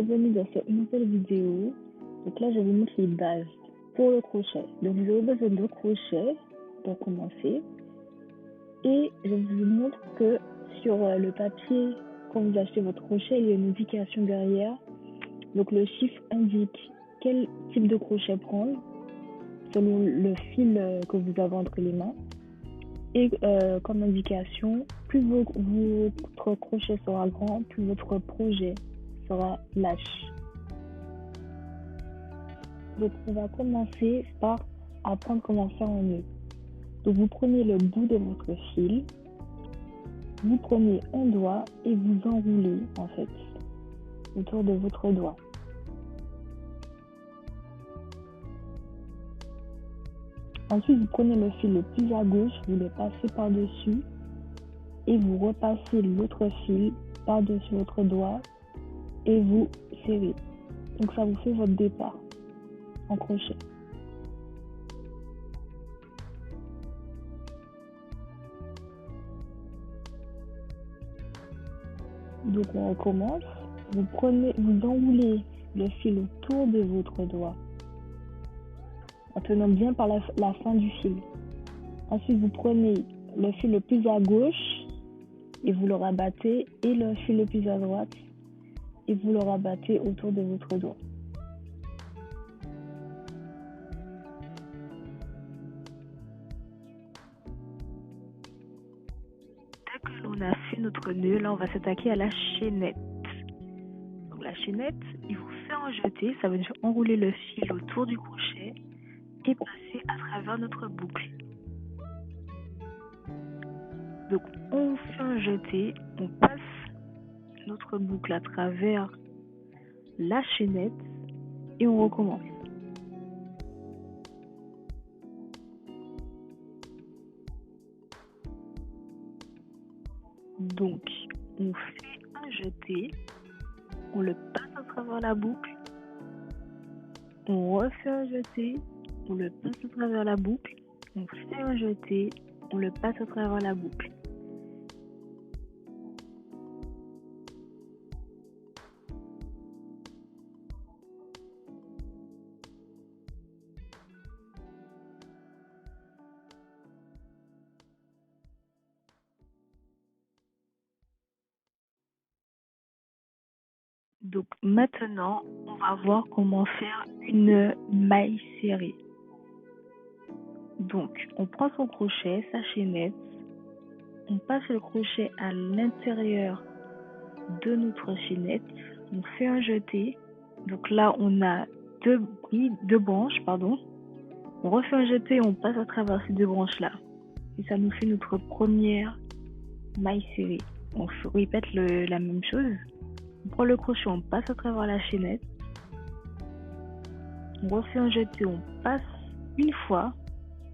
bienvenue dans cette nouvelle vidéo. Donc là, je vais vous montrer les bases pour le crochet. Donc vous aurez besoin de crochet pour commencer. Et je vous montre que sur le papier, quand vous achetez votre crochet, il y a une indication derrière. Donc le chiffre indique quel type de crochet prendre selon le fil que vous avez entre les mains. Et comme indication, plus votre crochet sera grand, plus votre projet sera lâche. Donc on va commencer par apprendre comment faire un nœud. Donc vous prenez le bout de votre fil, vous prenez un doigt et vous enroulez en fait autour de votre doigt. Ensuite, vous prenez le fil le plus à gauche, vous le passez par-dessus et vous repassez l'autre fil par-dessus votre doigt et vous serrez. Donc ça vous fait votre départ en crochet. Donc on recommence. Vous enroulez le fil autour de votre doigt en tenant bien par la fin du fil. Ensuite, vous prenez le fil le plus à gauche et vous le rabattez et le fil le plus à droite et vous le rabattez autour de votre doigt. Dès que l'on a fait notre nœud, là on va s'attaquer à la chaînette. Donc la chaînette, il faut faire un jeté, ça veut dire enrouler le fil autour du crochet et passer à travers notre boucle. Donc on fait un jeté, on passe notre boucle à travers la chaînette et on recommence. Donc on fait un jeté, on le passe à travers la boucle, on refait un jeté, on le passe à travers la boucle, on fait un jeté, on le passe à travers la boucle. Donc maintenant, on va voir comment faire une maille serrée. Donc on prend son crochet, sa chaînette, on passe le crochet à l'intérieur de notre chaînette, on fait un jeté. Donc là on a deux branches, on refait un jeté, on passe à travers ces deux branches là et ça nous fait notre première maille serrée. On répète la même chose. On prend le crochet, on passe à travers la chaînette, on refait un jeté, on passe une fois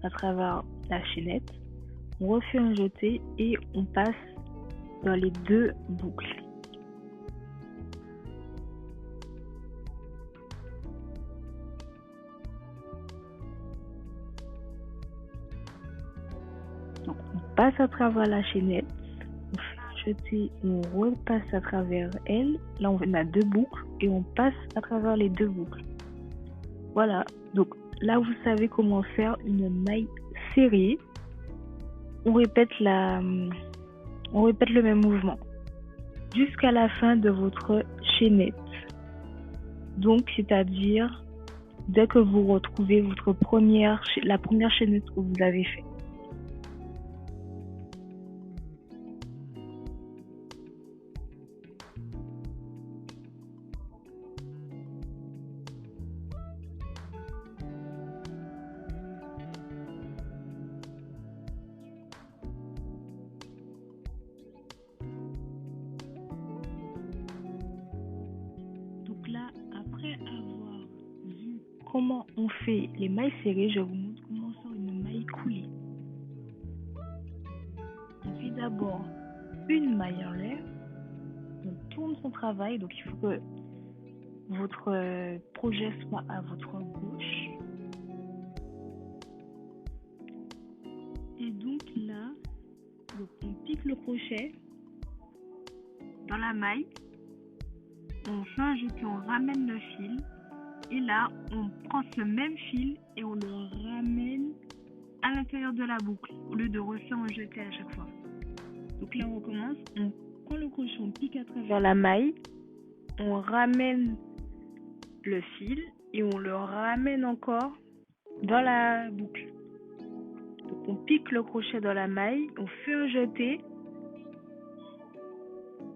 à travers la chaînette, on refait un jeté et on passe dans les deux boucles. Donc on passe à travers la chaînette, on fait un jeté, on repasse à travers elle. Là on a deux boucles et on passe à travers les deux boucles. Voilà, donc là vous savez comment faire une maille serrée. On répète le même mouvement jusqu'à la fin de votre chaînette. Donc c'est-à-dire dès que vous retrouvez la première chaînette que vous avez fait. Donc là, après avoir vu comment on fait les mailles serrées, je vous montre comment faire une maille coulée. On fait d'abord une maille en l'air, on tourne son travail, donc il faut que votre projet soit à votre gauche. Et donc là, on pique le crochet dans la maille. on fait un jeté, on ramène le fil. Et là, on prend ce même fil et on le ramène à l'intérieur de la boucle, au lieu de refaire un jeté à chaque fois. Donc là, on recommence. On prend le crochet, on pique à travers la maille. On ramène le fil et on le ramène encore dans la boucle. Donc on pique le crochet dans la maille, on fait un jeté,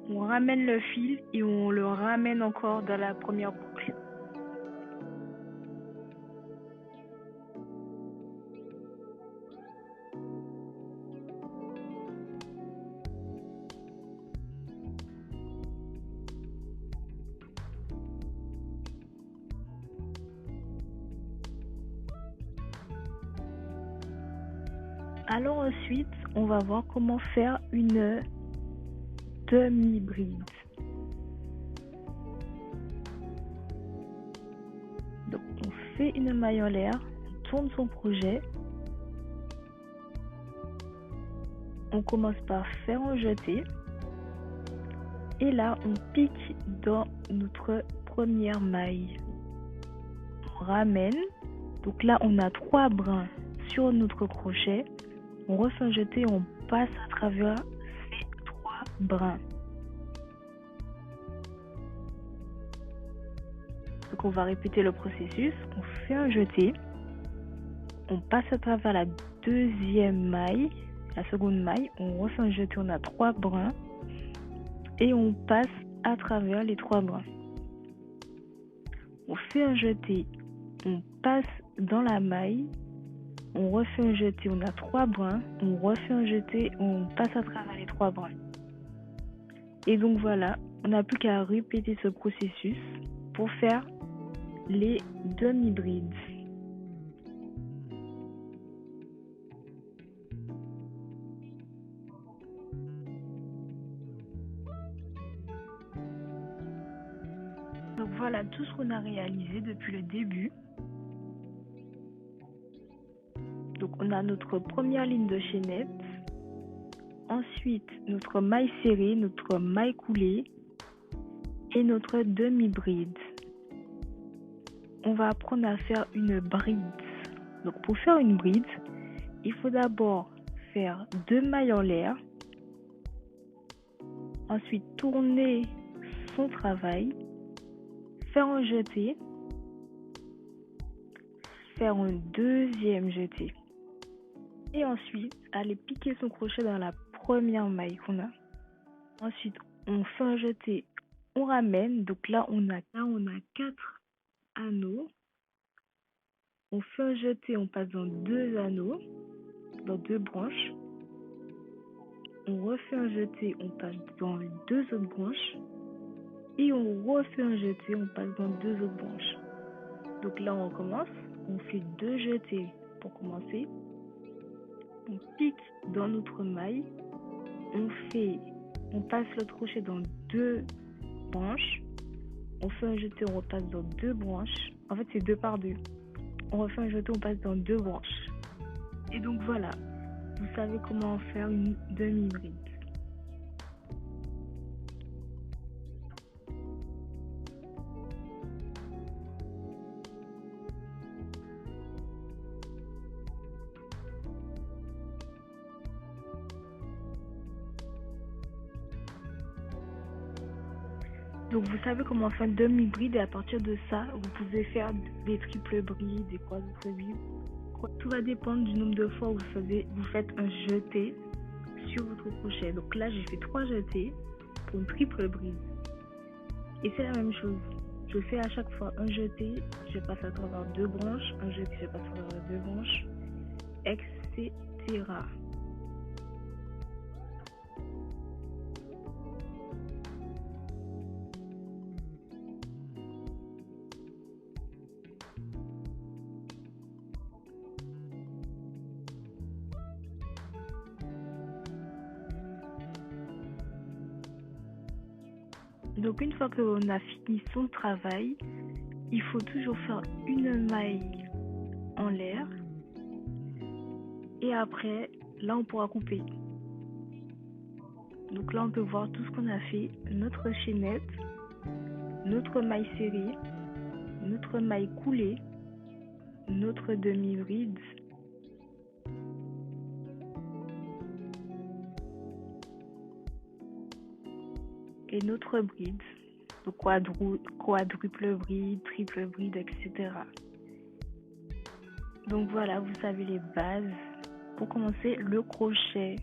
on ramène le fil et on le ramène encore dans la première boucle. Alors ensuite, on va voir comment faire une demi-bride. Donc on fait une maille en l'air, on tourne son crochet. On commence par faire un jeté. Et là, on pique dans notre première maille. On ramène. Donc là, on a 3 brins sur notre crochet. On refait un jeté, on passe à travers ces 3 brins. Donc on va répéter le processus. On fait un jeté. On passe à travers la deuxième maille, la seconde maille. On refait un jeté, on a 3 brins. Et on passe à travers les 3 brins. On fait un jeté. On passe dans la maille. On refait un jeté, on a 3 brins, on refait un jeté, on passe à travers les 3 brins. Et donc voilà, on n'a plus qu'à répéter ce processus pour faire les demi-brides. Donc voilà tout ce qu'on a réalisé depuis le début. Donc on a notre première ligne de chaînette, ensuite notre maille serrée, notre maille coulée et notre demi-bride. On va apprendre à faire une bride. Donc pour faire une bride, il faut d'abord faire 2 mailles en l'air, ensuite tourner son travail, faire un jeté, faire un deuxième jeté. Et ensuite, aller piquer son crochet dans la première maille qu'on a. Ensuite, on fait un jeté, on ramène. Donc là, on a 4 anneaux. On fait un jeté, on passe dans 2 anneaux, dans 2 branches. On refait un jeté, on passe dans 2 autres branches. Et on refait un jeté, on passe dans 2 autres branches. Donc là, on recommence. On fait 2 jetés pour commencer. On pique dans notre maille, on passe le crochet dans 2 branches, on fait un jeté, on repasse dans 2 branches, en fait c'est 2 par 2, on refait un jeté, on passe dans 2 branches. Et donc voilà, vous savez comment faire une demi-bride. Donc vous savez comment faire une demi-bride et à partir de ça, vous pouvez faire des triples brides, des quadruples brides. Tout va dépendre du nombre de fois où vous faites un jeté sur votre crochet. Donc là, j'ai fait 3 jetés pour une triple bride. Et c'est la même chose. Je fais à chaque fois un jeté, je passe à travers 2 branches, un jeté, je passe à travers 2 branches, etc. Donc une fois qu'on a fini son travail, il faut toujours faire une maille en l'air et après, là on pourra couper. Donc là on peut voir tout ce qu'on a fait, notre chaînette, notre maille serrée, notre maille coulée, notre demi-bride, et notre bride, donc quadruple bride, triple bride, etc. Donc voilà, vous savez les bases. Pour commencer, le crochet.